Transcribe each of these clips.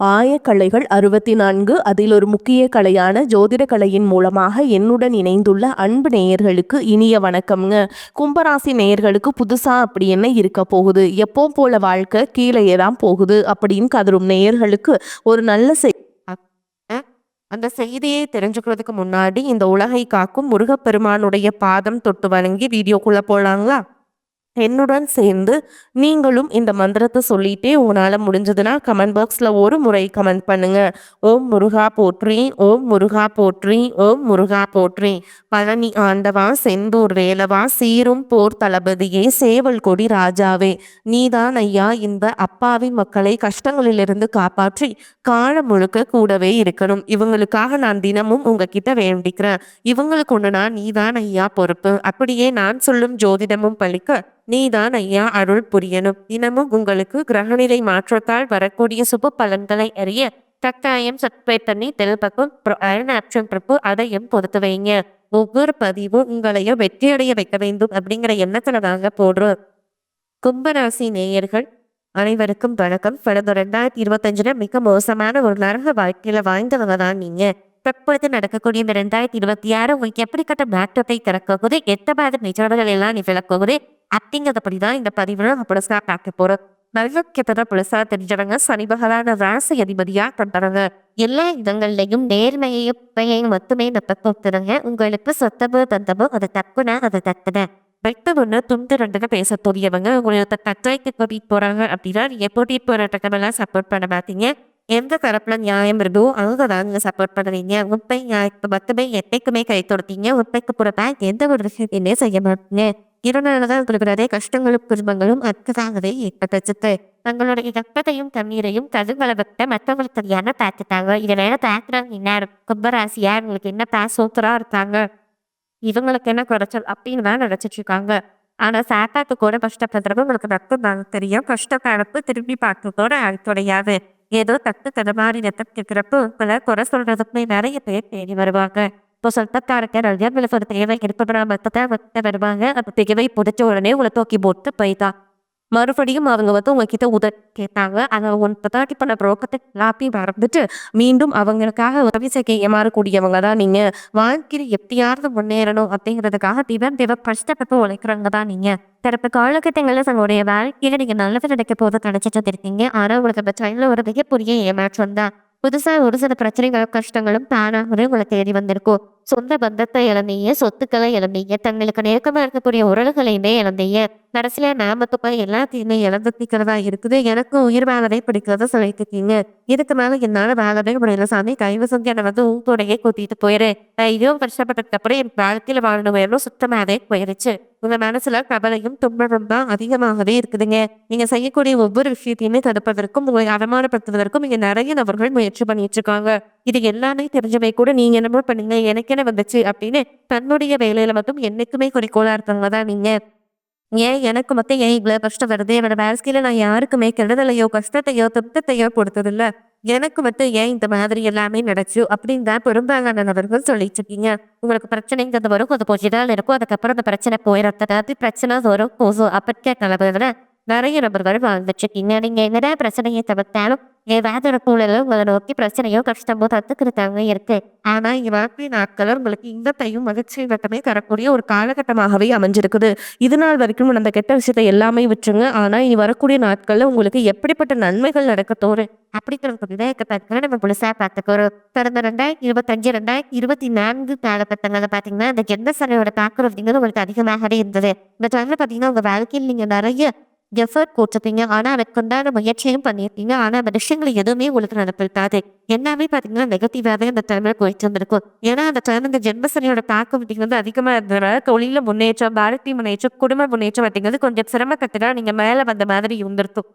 ஆயக்கலைகள் 64 அதில் ஒரு முக்கிய கலையான ஜோதிட கலையின் மூலமாக என்னுடன் இணைந்துள்ள அன்பு நேயர்களுக்கு இனிய வணக்கம்ங்க. கும்பராசி நேயர்களுக்கு புதுசா அப்படி என்ன இருக்க போகுது, எப்போ போல வாழ்க்கை கீழேயே தான் போகுது அப்படின்னு கதரும் நேயர்களுக்கு ஒரு நல்ல அந்த செய்தியை தெரிஞ்சுக்கிறதுக்கு முன்னாடி இந்த உலகை காக்கும் முருகப்பெருமானுடைய பாதம் தொட்டு வணங்கி வீடியோக்குள்ள போலாங்களா? என்னுடன் சேர்ந்து நீங்களும் இந்த மந்திரத்தை சொல்லிட்டே உங்களால் முடிஞ்சதுன்னா கமெண்ட் பாக்ஸில் ஒரு முறை கமெண்ட் பண்ணுங்க. ஓம் முருகா போற்றி, ஓம் முருகா போற்றி, ஓம் முருகா போற்றி. பழனி ஆண்டவா, செந்தூர் வேலவா, சீரும் போர் தளபதியே, சேவல் கொடி ராஜாவே, நீதான் ஐயா இந்த அப்பாவி மக்களை கஷ்டங்களிலிருந்து காப்பாற்றி காலம் முழுக்க கூடவே இருக்கணும். இவங்களுக்காக நான் தினமும் உங்ககிட்ட வேண்டிக்கிறேன். இவங்களுக்கு ஒண்ணுனா நீதான் ஐயா பொறுப்பு. அப்படியே நான் சொல்லும் ஜோதிடமும் பழிக்க நீதான் ஐயா அருள் புரியணும். தினமும் உங்களுக்கு கிரகநிலை மாற்றத்தால் வரக்கூடிய சுப பலன்களை அறிய கட்டாயம் சப்ஸ்கிரைப் பண்ணி தெல்பக்கும் ஆப்ஷன் பிரப்பு அதையும் பொறுத்து வைங்க. ஒவ்வொரு பதிவும் உங்களையும் வெற்றியடைய வைக்க வேண்டும் அப்படிங்கிற எண்ணத்துல தாங்க போடுறோம். கும்பராசி நேயர்கள் அனைவருக்கும் வணக்கம். கடந்த 2025 மிக மோசமான ஒரு நரக வாழ்க்கையில வாழ்ந்தவங்க தான் நீங்க. தற்பொழுது நடக்கக்கூடிய இந்த 2026 உங்களுக்கு எப்படிப்பட்ட மாற்றத்தை திறக்கக்கூது, எந்த மாதிரி நிகழ்வுகள் எல்லாம் நீ விளக்குவது அப்படிங்கிறத படி தான் இந்த பதிவுல புதுசா பார்க்க போறோம். நல்ல கெட்டத புதுசா தெரிஞ்சவங்க சனி பகவான ராசி அதிபதியா கொண்டவங்க. எல்லா இடங்கள்லையும் நேர்மையையும் மட்டுமே நம்பப்படுத்துறங்க. உங்களுக்கு சொத்தமோ தந்தமோ அது தப்புனா அது தப்புன வெட்டு ஒண்ணு துண்டு ரெண்டுன்னு பேசக்கூடியவங்க. உங்களுக்கு தற்காய்க்கு கூட்டிட்டு போறாங்க அப்படின்னா நீங்க போட்டிட்டு போற இடமெல்லாம் சப்போர்ட் பண்ண மாட்டீங்க. எந்த தரப்புல நியாயம் இருந்தோ அங்கதான் நீங்க சப்போர்ட் பண்ணுவீங்க. உண்மை நியாயத்துக்கு மட்டுமே என்னைக்குமே கை தொடுத்தீங்க. உண்மைக்கு புறப்பா எந்த ஒரு விஷயத்தையுமே செய்ய மாட்டீங்க. இதனாலதான் உங்களுக்கு நிறைய கஷ்டங்களும் குடும்பங்களும் அதுக்காகவே ஏற்பட்டுச்சு. தங்களுடைய ரத்தத்தையும் தண்ணீரையும் கருங்கலவத்தை மற்றவங்களுக்கு தெரியாம பார்த்துட்டாங்க. இதனால பார்க்குறாங்க இந்நேரம் கும்பராசியா உங்களுக்கு என்ன சூப்பரா இருக்காங்க, இவங்களுக்கு என்ன குறைச்சல் அப்படின்னு தான் நினைச்சிட்டு இருக்காங்க. ஆனா சாப்பாட்டு கூட கஷ்டப்படுறவங்க உங்களுக்கு மட்டும் தெரியும். கஷ்டப்படப்பு திரும்பி பார்க்க கூட கிடையாது. ஏதோ தட்டு தடுமாறி ரத்தம் கேட்கிறப்போ உங்களை குறை சொல்றதுக்குமே நிறைய பேர் தேடி வருவாங்க. இப்போ சொந்தக்காரங்க நிறைய ஒரு தேவை இருப்பதா மட்டும்தான் வருவாங்க. அந்த தேவை பிடிச்ச உடனே உங்களை தூக்கி போட்டு போயிட்டா மறுபடியும் அவங்க உங்ககிட்ட உதவி கேட்டாங்க. அதை உற்பத்தி பண்ண புரோக்கத்தை எல்லாத்தையும் மறந்துட்டு மீண்டும் அவங்களுக்காக உதவி செய்ய மாறக்கூடியவங்க தான் நீங்க. வாழ்க்கையில் எப்படியாவது முன்னேறணும் அப்படிங்கிறதுக்காக கஷ்டப்பட்டு உழைக்கிறவங்க தான் நீங்க. தரப்பு காலகட்டங்களில் தங்களுடைய வாழ்க்கையில நீங்க நல்லது நடக்க போது கிடைச்சிட்டு இருக்கீங்க. ஆனா உங்களுக்கு அந்த டைம்ல ஒரு மிகப்பெரிய ஏமாற்றம் தான். புதுசா ஒரு சில பிரச்சனைகளும் கஷ்டங்களும் தானாகவே உங்களை தேடி வந்திருக்கும். சொந்த பந்தத்தை இழந்தீங்க, சொத்துக்களை இழந்தீங்க, தங்களுக்கு நெருக்கமா இருக்கக்கூடிய உறவுகளையுமே இழந்தீங்க. கடைசியில நாமத்துப்ப எல்லாத்தையுமே இழந்துக்கிறதா இருக்குது. எனக்கும் உயிர் வாழவே பிடிக்கிறத சொல்லிட்டு இதுக்கு மேல என்னால வாழவே முடியல சாமி, கைவு செஞ்சு என்னை உங்களோடையே கூட்டிட்டு போயிரு. நான் இதுவும் கஷ்டப்பட்டதுக்கு அப்புறம் என் வாழ்க்கையில வாழணும் வேணும் சுத்தமாவே போயிருச்சு. உங்க மனசுல கவலையும் துன்பமும் தான் அதிகமாகவே இருக்குதுங்க. நீங்க செய்யக்கூடிய ஒவ்வொரு விஷயத்தையுமே தடுப்பதற்கும் உங்களை அவமானப்படுத்துவதற்கும் இங்க நிறைய நபர்கள் முயற்சி பண்ணிட்டு இருக்காங்க. இது எல்லாமே தெரிஞ்சவை கூட நீங்க என்னமோ பண்ணீங்க எனக்கு என்ன வந்துச்சு அப்படின்னு தன்னுடைய வேலையில மட்டும் என்னைக்குமே குறிக்கோளா இருக்காங்க தான் நீங்க. ஏன் எனக்கு மட்டும் ஏன் இவ்வளவு கஷ்டம் வருது, என்னோட வாழ்க்கையில நான் யாருக்குமே கெடுதலையோ கஷ்டத்தையோ துன்பத்தையோ கொடுத்ததில்ல, எனக்கு மட்டும் ஏன் இந்த மாதிரி எல்லாமே நடச்சு அப்படின்னு தான் பெரும்பாலான நபர்கள் சொல்லிட்டு இருக்கீங்க. உங்களுக்கு பிரச்சனைங்கிறது வரும், அது கொஞ்ச நாள் இருக்கும், அதுக்கப்புறம் அந்த பிரச்சனை போயிடறது. பிரச்சனை வரும் போதும் அப்பற்ற நிலவரத்துல நிறைய நபர்கள் வாழ்ந்துட்டு இருக்கீங்க. நீங்க என்னதான் பிரச்சனையை தவிர்த்தாலும் ஏதாவது ஒரு சூழல உங்களை நோக்கி பிரச்சனையோ கஷ்டமோ தத்துக்கிட்டாங்க இருக்கு. ஆனா இங்க வாழ்க்கை நாட்கள் உங்களுக்கு இன்பத்தையும் மகிழ்ச்சி மட்டுமே தரக்கூடிய ஒரு காலகட்டமாகவே அமைஞ்சிருக்குது. இது நாள் வரைக்கும் அந்த கெட்ட விஷயத்தை எல்லாமே விட்டுருங்க. ஆனா இனி வரக்கூடிய நாட்கள்ல உங்களுக்கு எப்படிப்பட்ட நன்மைகள் நடக்க தோணும் அப்படிங்கிறது நம்ம புதுசா பார்த்துக்கிறோம். கடந்த 2025 2024 காலகட்டங்கள்ல பாத்தீங்கன்னா இந்த கெட்ட சனையோட தாக்குறது அப்படிங்கிறது உங்களுக்கு அதிகமாகவே இருந்தது. இந்த டைம்ல பாத்தீங்கன்னா உங்க வாழ்க்கையில் நீங்க நிறைய எஃபர்ட் போட்டிருப்பீங்க. ஆனா அதுக்குண்டான முயற்சியும் பண்ணியிருப்பீங்க. ஆனா அந்த விஷயங்கள் எதுவுமே உங்களுக்கு நடப்பிருக்காது. எல்லாமே பாத்தீங்கன்னா நெகட்டிவாவே அந்த டைம்ல போயிட்டு இருந்திருக்கும். ஏன்னா அந்த டைம் இந்த ஜென்மசனியோட தாக்கம் அப்படிங்கிறது அதிகமா இருந்ததுனால தொழில முன்னேற்றம், வாழ்க்கை முன்னேற்றம், குடும்ப முன்னேற்றம் அப்படிங்கிறது கொஞ்சம் சிரமக்கட்டுதான் நீங்க மேல வந்த மாதிரி இருந்திருக்கும்.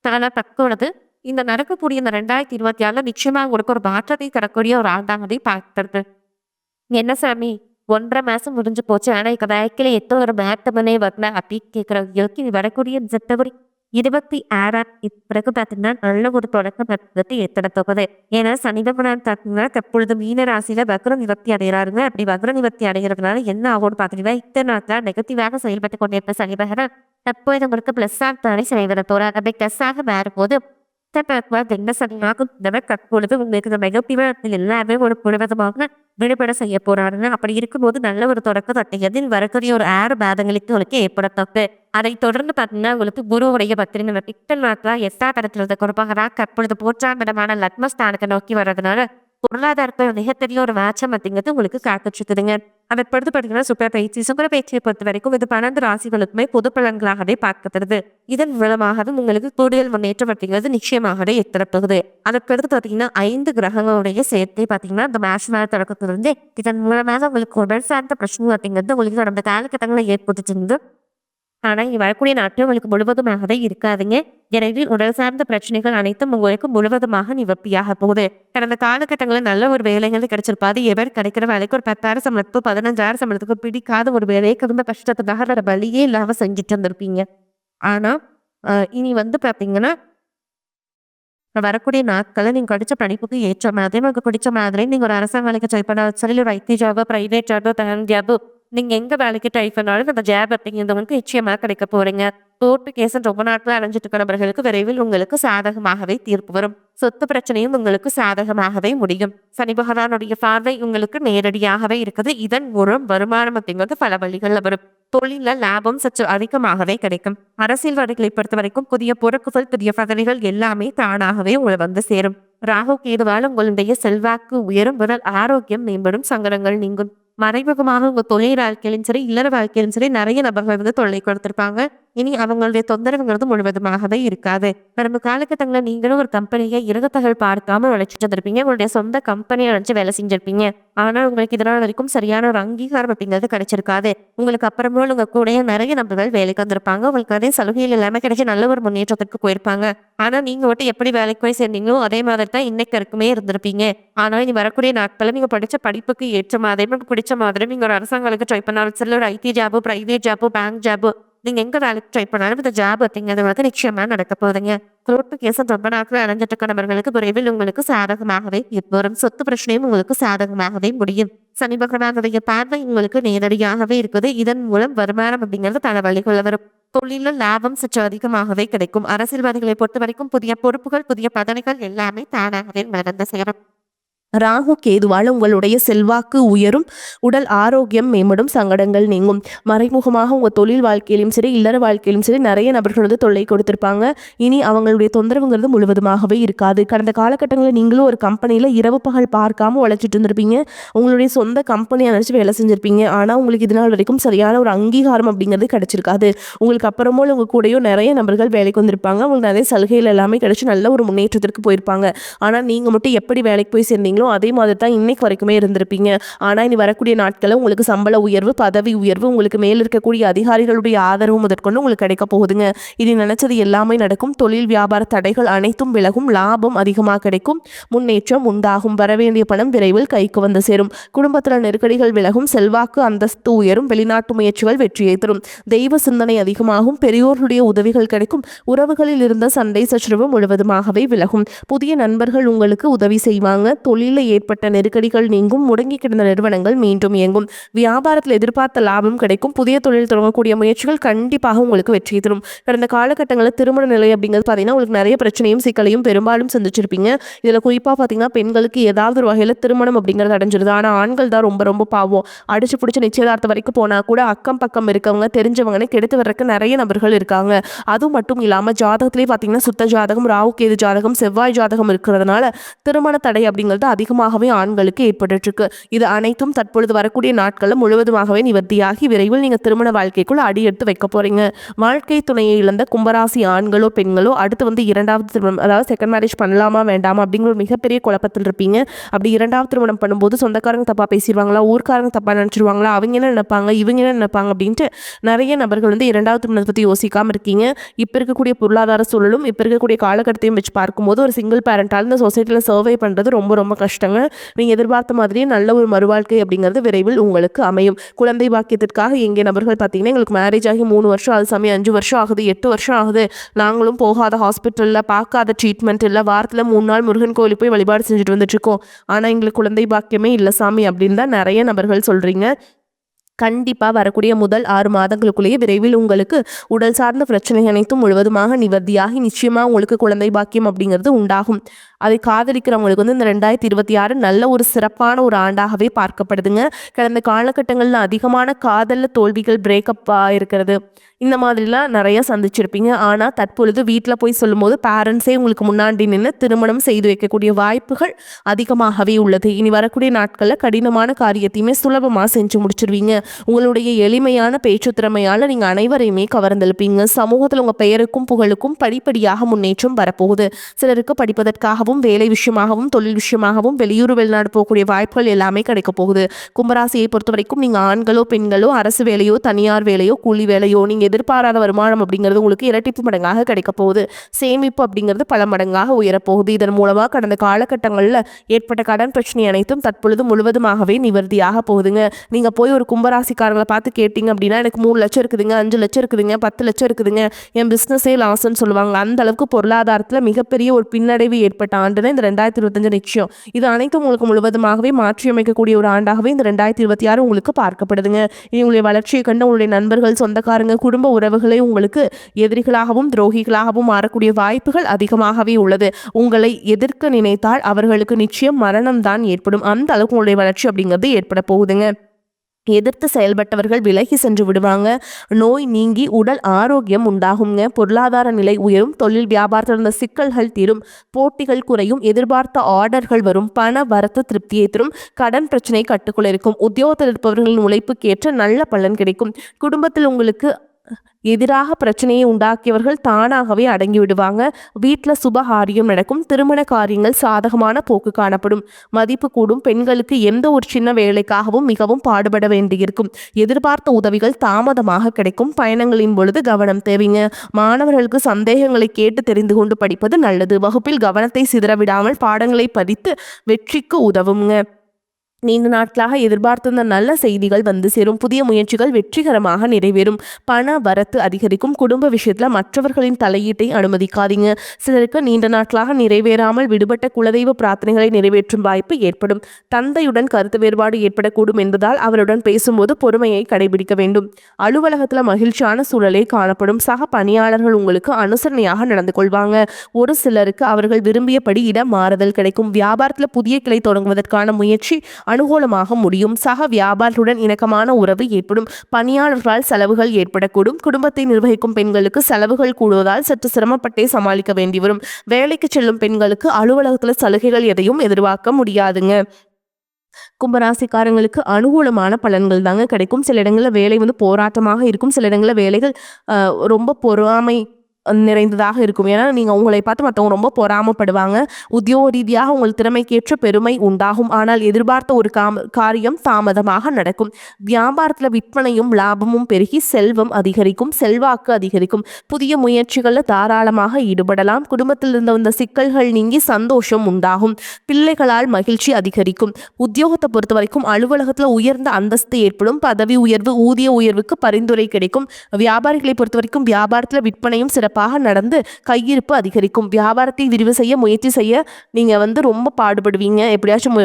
ஆனா தற்பொழுது இந்த நடக்கக்கூடிய இந்த 2026 நிச்சயமா உங்களுக்கு ஒரு மாற்றத்தை தரக்கூடிய ஒரு ஆண்டாங்கதை பார்க்கிறது. என்ன சாமி 1.5 மாசம் முடிஞ்சு போச்சு, ஆனா இப்ப வாழ்க்கையில எத்தோ ஒரு மாற்றமே வரல அப்படின்னு கேட்கிறவங்களுக்கு இது வரக்கூடிய January 26 பிறகு பாத்தீங்கன்னா நல்ல ஒரு தொடக்கம் ஏற்பட போகுது. ஏன்னா சனி பகவான் பாத்தீங்கன்னா தற்பொழுது மீன ராசியில வக்ர நிவர்த்தி அடைகிறாருங்க. அப்படி வக்ர நிவர்த்தி அடைகிறதுனால என்ன ஆகும்னு பாத்தீங்கன்னா இத்தனை நாட்களா நெகட்டிவாக செயல்பட்டு கொண்டிருந்த சனி பகவான் தற்போது உங்களுக்கு பிளஸ் ஆக தானே செயல்பட போறார். அப்படி பிளஸ் ஆக மாறும்போது என்ன சொன்னாலும் தற்பொழுது உங்களுக்கு இந்த நெகட்டிவ் எல்லாமே ஒரு முழுவதுமாக விடுபட செய்ய போறாருங்க. அப்படி இருக்கும்போது நல்ல ஒரு தொடக்கம் அப்படிங்கிறது வரக்கூடிய ஒரு 6 மாதங்களுக்கு உங்களுக்கு ஏற்படத்தக்க. அதைத் தொடர்ந்து பார்த்தீங்கன்னா, உங்களுக்கு குருவுடைய பத்திரிகை பிக்டல் நாட்களா 8ஆம் இடத்துல குறிப்பாக தற்பொழுது 3ஆம் இடமான லக்னஸ்தானத்தை நோக்கி வர்றதுனால பொருளாதாரத்துல மிகப்பெரிய ஒரு மாற்றம் அப்படிங்கிறது உங்களுக்கு காத்துட்ருக்குதுங்க. அதற்படுத்து பார்த்தீங்கன்னா சுக்கிர பயிற்சியை பொறுத்த வரைக்கும் இது 12 ராசிகளுக்குமே பொது பலன்களாகவே பார்க்கப்படுது. இதன் மூலமாகவும் உங்களுக்கு கூடுதல் முன்னேற்றம் அப்படிங்கிறது நிச்சயமாகவே ஏற்படப்போகுது. அதற்கடுத்து பார்த்தீங்கன்னா 5 கிரகங்களுடைய சேர்க்கை பார்த்தீங்கன்னா இந்த மேஷ மாத தொடக்கத்திலிருந்து இதன் மூலமாக உங்களுக்கு உடல் சார்ந்த பிரச்சனை அப்படிங்கிறது உங்களுக்கு கடந்த காலகட்டங்களில் ஏற்பட்டுட்டு இருந்து ஆனா, இனி வரக்கூடிய நாட்கள் உங்களுக்கு முழுவதுமாகவே இருக்காதுங்க. எனவே உடல் சார்ந்த பிரச்சனைகள் அனைத்தும் உங்களுக்கு முழுவதுமாக நிவர்த்தியாக போகுது. கடந்த காலகட்டங்களில் நல்ல ஒரு வேலைகள் கிடைச்சிருப்பாது. எவர் கிடைக்கிற வேலைக்கு ஒரு 10,000 சம்பளத்துக்கு 15,000 சம்பளத்துக்கு பிடிக்காத ஒரு வேலையை குடும்ப கஷ்டத்துக்காக வேற வழியே இல்லாம செஞ்சுட்டு இருந்திருப்பீங்க. ஆனா, இனி பார்த்தீங்கன்னா வரக்கூடிய நாட்கள்ல நீங்க படிச்ச படிப்புக்கு ஏற்ற மாதிரி உங்களுக்கு பிடிச்ச மாதிரி நீங்க ஒரு அரசாங்க வேலைக்கு ட்ரை பண்ணாலும் சரி, ஒரு ஐடி ஜாபோ, பிரைவேட் ஜாபோ, பேங்க் ஜாபோ நீங்க எங்க வேலைக்கு ட்ரை பண்ணாலும் அந்த ஜாப் அப்படிங்கிறவங்களுக்கு நிச்சயமா கிடைக்க போறீங்க. கோர்ட்டு கேஸ் ரொம்ப நாட்கள் அலைஞ்சிட்டு இருக்கிற நபர்களுக்கு விரைவில் உங்களுக்கு சாதகமாகவே தீர்ப்பு வரும். சொத்து பிரச்சனையும் உங்களுக்கு சாதகமாகவே முடியும். சனி பகவானுடைய பார்வை உங்களுக்கு நேரடியாகவே இருக்குது. இதன் மூலம் வருமானம் அப்படிங்கிறது பல வழிகள்ல வரும். தொழில லாபம் சற்று அதிகமாகவே கிடைக்கும். அரசியல்வாதிகளை பொறுத்த வரைக்கும் புதிய பொறுப்புகள், புதிய பதவிகள் எல்லாமே தானாகவே உங்களை சேரும். ராகு கேதுவால் உங்களுடைய செல்வாக்கு உயரும், உடல் ஆரோக்கியம் மேம்படும், சங்கடங்கள் நீங்கும். மறைமுகமாக உங்க தொழில் வாழ்க்கையிலும் சரி, இல்லற வாழ்க்கையிலும் சரி நிறைய நபர்கள் தொல்லை கொடுத்திருப்பாங்க. இனி அவங்களுடைய தொந்தரவுங்கிறது முழுவதுமாகவே இருக்காது. கடந்த காலகட்டங்களில் நீங்களும் ஒரு கம்பெனியை இறகுத்தகவல் பார்க்காம உழைச்சிட்டு இருந்திருப்பீங்க. உங்களுடைய சொந்த கம்பெனியை நினைச்சு வேலை செஞ்சிருப்பீங்க. ஆனால் உங்களுக்கு இதனால் வரைக்கும் சரியான ஒரு அங்கீகாரம் அப்படிங்கிறது கிடைச்சிருக்காது. உங்களுக்கு அப்புறமா உங்க கூட நிறைய நபர்கள் வேலைக்கு வந்திருப்பாங்க. உங்களுக்கு நிறைய சலுகைகள் எல்லாமே கிடைச்சி நல்ல ஒரு முன்னேற்றத்திற்கு போயிருப்பாங்க. ஆனா நீங்க எப்படி வேலைக்கு போய் சேர்ந்தீங்களோ அதே மாதிரி தான் இன்னைக்கு வரைக்குமே இருந்திருப்பீங்க. ஆனால் இனி வரக்கூடிய நாட்களில் நீங்க படிச்ச படிப்புக்கு ஏற்ற மாதிரி உங்களுக்கு பிடிச்ச மாதிரி நீங்க ஒரு அரசாங்க வேலைக்கு ட்ரை பண்ணாலும் சரி, ஒரு ஐடி ஜாபோ, பிரைவேட் ஜாபோ, பேங்க் ஜாபோ நீங்க எங்க வேலைக்கு ட்ரை பண்ணாலும் இந்த ஜாப் அப்படிங்கிறது நிச்சயமா நடக்க போகுதுங்க. கோர்ட்டு கேஸ் ரொம்ப நாட்கள் அலைஞ்சிட்டு இருக்க நபர்களுக்கு விரைவில் உங்களுக்கு சாதகமாகவே வரும். சொத்து பிரச்சனையும் உங்களுக்கு சாதகமாகவே முடியும். சனி பகவானுடைய பார்வை உங்களுக்கு நேரடியாகவே இருக்குது. இதன் மூலம் வருமானம் அப்படிங்கிறது பல வழிகள் வரும். தொழில லாபம் சற்று அதிகமாகவே கிடைக்கும். அரசியல்வாதிகளை பொறுத்த வரைக்கும் புதிய பொறுப்புகள், புதிய பதவிகள் எல்லாமே தானாகவே நடந்து சேரும். ராகு கேதுவால் உங்களுடைய செல்வாக்கு உயரும், உடல் ஆரோக்கியம் மேம்படும், சங்கடங்கள் நீங்கும். மறைமுகமாக உங்கள் தொழில் வாழ்க்கையிலும் சரி, இல்லற வாழ்க்கையிலும் சரி நிறைய நபர்கள் தொல்லை கொடுத்திருப்பாங்க. இனி அவங்களுடைய தொந்தரவுங்கிறது முழுவதுமாகவே இருக்காது. கடந்த காலகட்டங்களில் நீங்களும் ஒரு கம்பெனியில் இரவு பகல் பார்க்காம உழைச்சிட்டு இருந்திருப்பீங்க. உங்களுடைய சொந்த கம்பெனியை நினச்சி வேலை செஞ்சுருப்பீங்க. ஆனால் உங்களுக்கு இது நாள் வரைக்கும் சரியான ஒரு அங்கீகாரம் அப்படிங்கிறது கிடைச்சிருக்காது. உங்களுக்கு அப்புறமோ உங்கள் கூடயும் நிறைய நபர்கள் வேலைக்கு வந்திருப்பாங்க. உங்களுக்கு நிறைய சலுகைகள் எல்லாமே கிடைச்சி நல்ல ஒரு முன்னேற்றத்திற்கு போயிருப்பாங்க. ஆனால் நீங்கள் மட்டும் எப்படி வேலைக்கு போய் சேர்ந்தீங்க அதே மாதிரி தான் இன்னைக்கு வரைக்குமே இருந்திருப்பீங்க. ஆனா இனி வரக்கூடிய நாட்களில் உங்களுக்கு சம்பள உயர்வு, பதவி உயர்வு, உங்களுக்கு மேல் இருக்கக்கூடிய அதிகாரிகளுடைய ஆதரவு முதற்கொண்டு உங்களுக்கு கிடைக்க போகுதுங்க. இனி நினைச்சது எல்லாமே நடக்கும். தொழில் வியாபார தடைகள் அனைத்தும் விலகும், லாபம் அதிகமாக கிடைக்கும், முன்னேற்றம் உண்டாகும், வரவேண்டிய பணம் விரைவில் கைக்கு வந்து சேரும், குடும்பத்தில் நெருக்கடிகள் விலகும், செல்வாக்கு அந்தஸ்து உயரும், வெளிநாட்டு முயற்சிகள் வெற்றியை தரும், தெய்வ சிந்தனை அதிகமாகும், பெரியோர்களுடைய உதவிகள் கிடைக்கும், உறவுகளில் இருந்த சண்டை சச்சரவு முழுவதுமாகவே விலகும், புதிய நண்பர்கள் உங்களுக்கு உதவி செய்வாங்க, தொழில் ஏற்பட்ட நெருக்கடிகள் நீங்கும், முடங்கி கிடந்த நிறுவனங்கள் மீண்டும் இயங்கும், வியாபாரத்தில் எதிர்பார்த்த லாபம் கிடைக்கும், புதிய தொழில் தொடங்கக்கூடிய முயற்சிகள் கண்டிப்பாக உங்களுக்கு வெற்றி தரும். கடந்த காலகட்டங்களில் திருமண நிலை அப்படிங்கிறது பார்த்தீங்கன்னா உங்களுக்கு நிறைய பிரச்சனையும் சிக்கலையும் பெரும்பாலும் சந்திச்சிருப்பீங்க. இதில் குறிப்பாக பார்த்தீங்கன்னா பெண்களுக்கு ஏதாவது ஒரு வகையில் திருமணம் அப்படிங்கிறது அடைஞ்சிருது. ஆனால் ஆண்கள் தான் ரொம்ப ரொம்ப பாவம். அடிச்சு பிடிச்ச நிச்சயதார்த்தம் வரைக்கும் போனால் கூட அக்கம் பக்கம் இருக்கவங்க தெரிஞ்சவங்கன்னு கெடுத்து வர்றதுக்கு நிறைய நபர்கள் இருக்காங்க. அது மட்டும் இல்லாமல் ஜாதகத்திலே பார்த்தீங்கன்னா சுத்த ஜாதகம், ராகு கேது ஜாதகம், செவ்வாய் ஜாதகம் இருக்கிறதுனால திருமண தடை அப்படிங்கிறது அதிகமாகவே ஆண்களுக்கு ஏற்பட்டு. இது அனைத்தும் தற்பொழுது வரக்கூடிய நாட்களில் முழுவதுமாகவே நிவர்த்தியாகி விரைவில் நீங்க திருமண வாழ்க்கைக்குள்ள அடி எடுத்து வைக்க போறீங்க. வாழ்க்கை துணையை இழந்த கும்பராசி ஆண்களோ பெண்களோ அடுத்து இரண்டாவது திருமணம், அதாவது செகண்ட் மேரேஜ் பண்ணலாமா வேண்டாமா அப்படிங்கிற ஒரு மிகப்பெரிய குழப்பத்தில் இருப்பீங்க. அப்படி இரண்டாவது திருமணம் பண்ணும்போது சொந்தக்காரங்க தப்பா பேசிடுவாங்களா, ஊர்க்காரங்க தப்பா நினைச்சிருவாங்களா, அவங்க என்ன நினைப்பாங்க, இவங்க என்ன நினைப்பாங்க அப்படின்ட்டு நிறைய நபர்கள் இரண்டாவது திருமணத்தை பத்தி யோசிக்காம இருக்கீங்க. இப்ப இருக்கக்கூடிய பொருளாதார சூழலும் இப்ப இருக்கக்கூடிய காலகட்டத்தையும் வச்சு பார்க்கும்போது ஒரு சிங்கிள் பேரண்டால் இந்த சொசைட்டியில் சர்வை பண்றது ரொம்ப ரொம்ப கஷ்டங்க. நீங்க எதிர்பார்த்த மாதிரியே நல்ல ஒரு மறுவாழ்க்கை அப்படிங்கிறது விரைவில் உங்களுக்கு அமையும். குழந்தை பாக்கியத்திற்காக எங்கே நபர்கள் பார்த்தீங்கன்னா எங்களுக்கு மேரேஜ் ஆகி 3 வருஷம் ஆகுது சாமி, 5 வருஷம் ஆகுது, 8 வருஷம் ஆகுது, நாங்களும் போகாத ஹாஸ்பிட்டலில் பார்க்காத ட்ரீட்மெண்ட் இல்லை, வாரத்தில் 3 நாள் முருகன் கோயிலுக்கு போய் வழிபாடு செஞ்சுட்டு வந்துட்டு இருக்கோம், ஆனால் எங்களுக்கு குழந்தை பாக்கியமே இல்லை சாமி அப்படின்னு தான் நிறைய நபர்கள் சொல்றீங்க. கண்டிப்பாக வரக்கூடிய முதல் 6 மாதங்களுக்குள்ளேயே விரைவில் உங்களுக்கு உடல் சார்ந்த பிரச்சனை அனைத்தும் முழுவதுமாக நிவர்த்தியாகி நிச்சயமாக உங்களுக்கு குழந்தை பாக்கியம் அப்படிங்கிறது உண்டாகும். அதை காதலிக்கிறவங்களுக்கு இந்த 2026 நல்ல ஒரு சிறப்பான ஒரு ஆண்டாகவே பார்க்கப்படுதுங்க. கடந்த காலகட்டங்களில் அதிகமான காதலில் தோல்விகள், பிரேக்கப் இருக்கிறது, இந்த மாதிரிலாம் நிறைய சந்திச்சிருப்பீங்க. ஆனால் தற்பொழுது வீட்டில் போய் சொல்லும்போது பேரண்ட்ஸே உங்களுக்கு முன்னாடி நின்று திருமணம் செய்து வைக்கக்கூடிய வாய்ப்புகள் அதிகமாகவே உள்ளது. இனி வரக்கூடிய நாட்களில் கடினமான காரியத்தையுமே சுலபமாக செஞ்சு முடிச்சிருவீங்க. உங்களுடைய எளிமையான பேச்சு திறமையால் நீங்கள் அனைவரையுமே கவர்ந்தெழுப்பீங்க. சமூகத்தில் உங்கள் பெயருக்கும் புகழுக்கும் படிப்படியாக முன்னேற்றம் வரப்போகுது. சிலருக்கு படிப்பதற்காகவும் வேலை விஷயமாகவும் தொழில் விஷயமாகவும் வெளியூர் வெளிநாடு போகக்கூடிய வாய்ப்புகள் எல்லாமே கிடைக்க போகுது. கும்பராசியை பொறுத்த வரைக்கும் நீங்கள் ஆண்களோ பெண்களோ அரசு வேலையோ தனியார் வேலையோ கூலி வேலையோ நீங்கள் எதிர்பாராத வருமானம் அப்படிங்கிறது உங்களுக்கு இரட்டிப்பு மடங்காக கிடைக்க போகுது. சேமிப்பு அப்படிங்கிறது பல மடங்காக உயரப்போகுது. இதன் மூலமாக கடந்த காலகட்டங்களில் ஏற்பட்ட கடன் பிரச்சனை அனைத்தும் தற்பொழுது முழுவதுமாகவே நிவர்த்தியாக போகுதுங்க. நீங்கள் போய் ஒரு கும்பராசிக்காரங்களை பார்த்து கேட்டிங்க அப்படின்னா எனக்கு 3 லட்சம் இருக்குதுங்க, 5 லட்சம் இருக்குதுங்க, 10 லட்சம் இருக்குதுங்க, என் பிஸ்னஸே லாஸ்ன்னு சொல்லுவாங்க. அந்த அளவுக்கு பொருளாதாரத்தில் மிகப்பெரிய ஒரு பின்னடைவு ஏற்பட்ட ஆண்டு தான் இந்த 2025 நிச்சயம். இது அனைத்தும் உங்களுக்கு முழுவதுமாகவே மாற்றியமைக்கக்கூடிய ஒரு ஆண்டாகவே இந்த 2026 உங்களுக்கு பார்க்கப்படுதுங்க. இனி உங்களுடைய வளர்ச்சியை கண்டு உங்களுடைய நண்பர்கள், சொந்தக்காரங்க, குடும்ப உறவுகளே உங்களுக்கு எதிரிகளாகவும் துரோகிகளாகவும் மாறக்கூடிய வாய்ப்புகள் அதிகமாகவே உள்ளது. உங்களை எதிர்க்க நினைத்தால் அவர்களுக்கு நிச்சயம் மரணம் தான் ஏற்படும். அந்த அளவுக்கு உங்களுடைய வளர்ச்சி அப்படிங்கிறது ஏற்பட போகுதுங்க. எதிர்த்து செயல்பட்டவர்கள் விலகி சென்று விடுவாங்க. நோய் நீங்கி உடல் ஆரோக்கியம் உண்டாகுங்க. பொருளாதார நிலை உயரும். தொழில் வியாபாரத்தில் இருந்த சிக்கல்கள் தீரும். போட்டிகள் குறையும். எதிர்பார்த்த ஆர்டர்கள் வரும். பண வரத்து திருப்தியை தரும். கடன் பிரச்சனை கட்டுக்குள்ள இருக்கும். உத்தியோகத்தில் இருப்பவர்களின் உழைப்புக்கேற்ற நல்ல பலன் கிடைக்கும். குடும்பத்தில் உங்களுக்கு எதிராக பிரச்சனையை உண்டாக்கியவர்கள் தானாகவே அடங்கி விடுவாங்க. வீட்டில் சுபகாரியம் நடக்கும். திருமண காரியங்கள் சாதகமான போக்கு காணப்படும். மதிப்பு கூடும். பெண்களுக்கு எந்த ஒரு சின்ன வேலைக்காகவும் மிகவும் பாடுபட வேண்டியிருக்கும். எதிர்பார்த்த உதவிகள் தாமதமாக கிடைக்கும். பயணங்களின் பொழுது கவனம் தேவைங்க. மாணவர்களுக்கு சந்தேகங்களை கேட்டு தெரிந்து கொண்டு படிப்பது நல்லது. வகுப்பில் கவனத்தை சிதறவிடாமல் பாடங்களை படித்து வெற்றிக்கு உதவுங்க. நீண்ட நாட்களாக எதிர்பார்த்திருந்த நல்ல செய்திகள் வந்து சேரும். புதிய முயற்சிகள் வெற்றிகரமாக நிறைவேறும். பண வரத்து அதிகரிக்கும். குடும்ப விஷயத்தில் மற்றவர்களின் தலையீட்டை அனுமதிக்காதீங்க. சிலருக்கு நீண்ட நாட்களாக நிறைவேறாமல் விடுபட்ட குலதெய்வ பிரார்த்தனைகளை நிறைவேற்றும் வாய்ப்பு ஏற்படும். தந்தையுடன் கருத்து வேறுபாடு ஏற்படக்கூடும் என்பதால் அவருடன் பேசும்போது பொறுமையை கடைபிடிக்க வேண்டும். அலுவலகத்தில் மகிழ்ச்சியான சூழலே காணப்படும். சக பணியாளர்கள் உங்களுக்கு அனுசரணையாக நடந்து கொள்வாங்க. ஒரு சிலருக்கு அவர்கள் விரும்பியபடி இடம் மாறுதல் கிடைக்கும். வியாபாரத்தில் புதிய கிளை தொடங்குவதற்கான முயற்சி அனுகூலமாக முடியும். சக வியாபாரத்துடன் இணக்கமான உறவு ஏற்படும். பணியாளர்களால் செலவுகள் ஏற்படக்கூடும். குடும்பத்தை நிர்வகிக்கும் பெண்களுக்கு செலவுகள் கூடுவதால் சற்று சிரமப்பட்டே சமாளிக்க வேண்டி வரும். வேலைக்கு செல்லும் பெண்களுக்கு அலுவலகத்தில் சலுகைகள் எதையும் எதிர்பார்க்க முடியாதுங்க. கும்பராசிக்காரங்களுக்கு அனுகூலமான பலன்கள் தாங்க கிடைக்கும். சில இடங்களில் வேலை போராட்டமாக இருக்கும். சில இடங்களில் வேலைகள் ரொம்ப பொறாமை நிறைந்ததாக இருக்கும். ஏன்னா நீங்கள் உங்களை பார்த்து மற்றவங்க ரொம்ப பொறாமப்படுவாங்க. உத்தியோக ரீதியாக உங்கள் திறமைக்கேற்ற பெருமை உண்டாகும். ஆனால் எதிர்பார்த்த ஒரு காரியம் தாமதமாக நடக்கும். வியாபாரத்தில் விற்பனையும் லாபமும் பெருகி செல்வம் அதிகரிக்கும். செல்வாக்கு அதிகரிக்கும். புதிய முயற்சிகளில் தாராளமாக ஈடுபடலாம். குடும்பத்தில் இருந்த சிக்கல்கள் நீங்கி சந்தோஷம் உண்டாகும். பிள்ளைகளால் மகிழ்ச்சி அதிகரிக்கும். உத்தியோகத்தை பொறுத்த வரைக்கும் அலுவலகத்தில் உயர்ந்த அந்தஸ்து ஏற்படும். பதவி உயர்வு, ஊதிய உயர்வுக்கு பரிந்துரை கிடைக்கும். வியாபாரிகளை பொறுத்த வரைக்கும் வியாபாரத்தில் விற்பனையும் சிறப்பாக நடந்து கையிருப்பு அதிகரிக்கும். வியாபாரத்தை விரிவு செய்ய முயற்சி செய்ய நீங்கள் ரொம்ப பாடுபடுவீங்க. எப்படியாச்சும்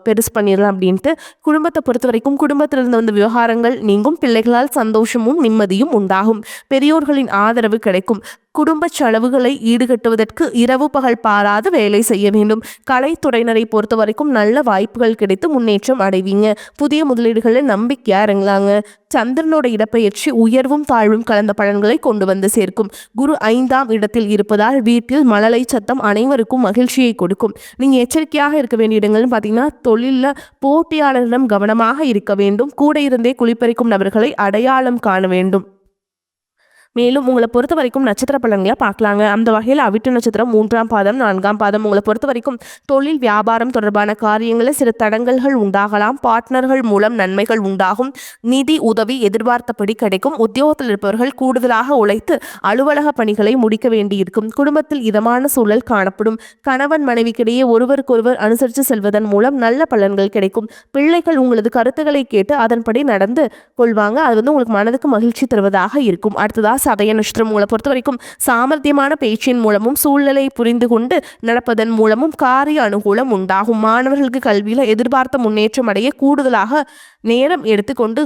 பெருசு பண்ணிடலாம் அப்படின்ட்டு. குடும்பத்தை பொறுத்த வரைக்கும் குடும்பத்தில் இருந்த விவகாரங்கள் நீங்கும். பிள்ளைகளால் சந்தோஷமும் நிம்மதியும் உண்டாகும். பெரியோர்களின் ஆதரவு கிடைக்கும். குடும்ப செலவுகளை ஈடுகட்டுவதற்கு இரவு பகல் பாராது வேலை செய்ய வேண்டும். கலைத்துறையினரை பொறுத்த வரைக்கும் நல்ல வாய்ப்புகள் கிடைத்து முன்னேற்றம் அடைவீங்க. புதிய முதலீடுகளில் நம்பிக்கையா இறங்கலாங்க. சந்திரனோட இடப்பெயர்ச்சி உயர்வும் தாழ்வும் கலந்த பலன்களை கொண்டு வந்து சேர்க்கும். குரு 5ஆம் இடத்தில் இருப்பதால் வீட்டில் மழலை சத்தம் அனைவருக்கும் மகிழ்ச்சியை கொடுக்கும். நீங்கள் எச்சரிக்கையாக இருக்க வேண்டிய இடங்கள்னு பார்த்தீங்கன்னா, தொழிலில் போட்டியாளரிடம் கவனமாக இருக்க வேண்டும். கூட இருந்தே குளிப்பறிக்கும் நபர்களை அடையாளம் காண வேண்டும். மேலும் உங்களை பொறுத்த வரைக்கும் நட்சத்திர பலன்களாக பார்க்கலாங்க. அந்த வகையில் அவிட்ட நட்சத்திரம் 3ஆம் பாதம் 4ஆம் பாதம். உங்களை பொறுத்த வரைக்கும் தொழில் வியாபாரம் தொடர்பான காரியங்களில் சில தடங்கல்கள் உண்டாகலாம். பார்ட்னர்கள் மூலம் நன்மைகள் உண்டாகும். நிதி உதவி எதிர்பார்த்தபடி கிடைக்கும். உத்தியோகத்தில் இருப்பவர்கள் கூடுதலாக உழைத்து அலுவலக பணிகளை முடிக்க வேண்டியிருக்கும். குடும்பத்தில் இதமான சூழல் காணப்படும். கணவன் மனைவிக்கிடையே ஒருவருக்கொருவர் அனுசரித்து செல்வதன் மூலம் நல்ல பலன்கள் கிடைக்கும். பிள்ளைகள் உங்களது கருத்துக்களை கேட்டு அதன்படி நடந்து கொள்வாங்க. அது உங்களுக்கு மனதுக்கு மகிழ்ச்சி தருவதாக இருக்கும். அடுத்ததாக சதய நட்சத்திரம். உங்களை பொறுத்த வரைக்கும் சாமர்த்தியமான பேச்சின் மூலமும் சூழ்நிலை புரிந்து கொண்டு நடப்பதன் மூலமும் காரிய அனுகூலம் உண்டாகும். மாணவர்களுக்கு கல்வியில் எதிர்பார்த்த முன்னேற்றம் அடைய கூடுதலாக நேரம் எடுத்துக்கொண்டு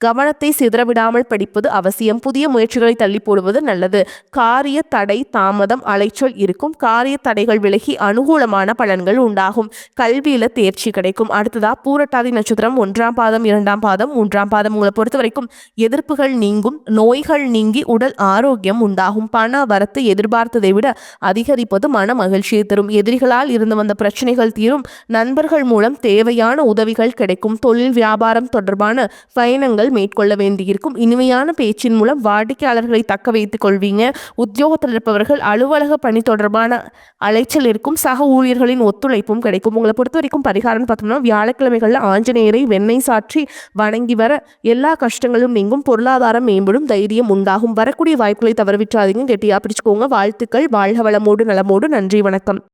கவனத்தை சிதறவிடாமல் படிப்பது அவசியம். புதிய முயற்சிகளை தள்ளி போடுவது நல்லது. காரிய தடை தாமதம் அலைச்சல் இருக்கும். காரிய தடைகள் விலகி அனுகூலமான பலன்கள் உண்டாகும். கல்வியில தேர்ச்சி கிடைக்கும். அடுத்ததா பூரட்டாதி நட்சத்திரம் 1ஆம் பாதம் 2ஆம் பாதம் 3ஆம் பாதம் உங்களை பொறுத்த வரைக்கும் எதிர்ப்புகள் நீங்கும். நோய்கள் நீங்கி உடல் ஆரோக்கியம் உண்டாகும். பண வரத்து எதிர்பார்த்ததை விட அதிகரிப்பது மன மகிழ்ச்சியை தரும். எதிரிகளால் இருந்து வந்த பிரச்சனைகள் தீரும். நண்பர்கள் மூலம் தேவையான உதவிகள் கிடைக்கும். தொழில் வியாபாரம் தொடர்பான பயணங்கள் மேற்கொள்ள வேண்டியிருக்கும். இனிமையான பேச்சின் மூலம் வாடிக்கையாளர்களை தக்க வைத்துக் கொள்வீங்க. உத்தியோகத்தில் இருப்பவர்கள் அலுவலக பணி தொடர்பான அலைச்சல் இருக்கும். சக ஊழியர்களின் ஒத்துழைப்பும் கிடைக்கும். உங்களை பொறுத்த வரைக்கும் பரிகாரம் பார்த்தோம்னா வியாழக்கிழமைகளில் ஆஞ்சநேயரை வெண்ணெய் சாற்றி வணங்கி வர எல்லா கஷ்டங்களும் நீங்கும். பொருளாதாரம் மேம்படும். தைரியம் உண்டாகும். வரக்கூடிய வாய்ப்புகளை தவறவிட்டாதீங்க. கெட்டியா பிடிச்சுக்கோங்க. வாழ்த்துக்கள். வாழ்க வளமோடு நலமோடு. நன்றி, வணக்கம்.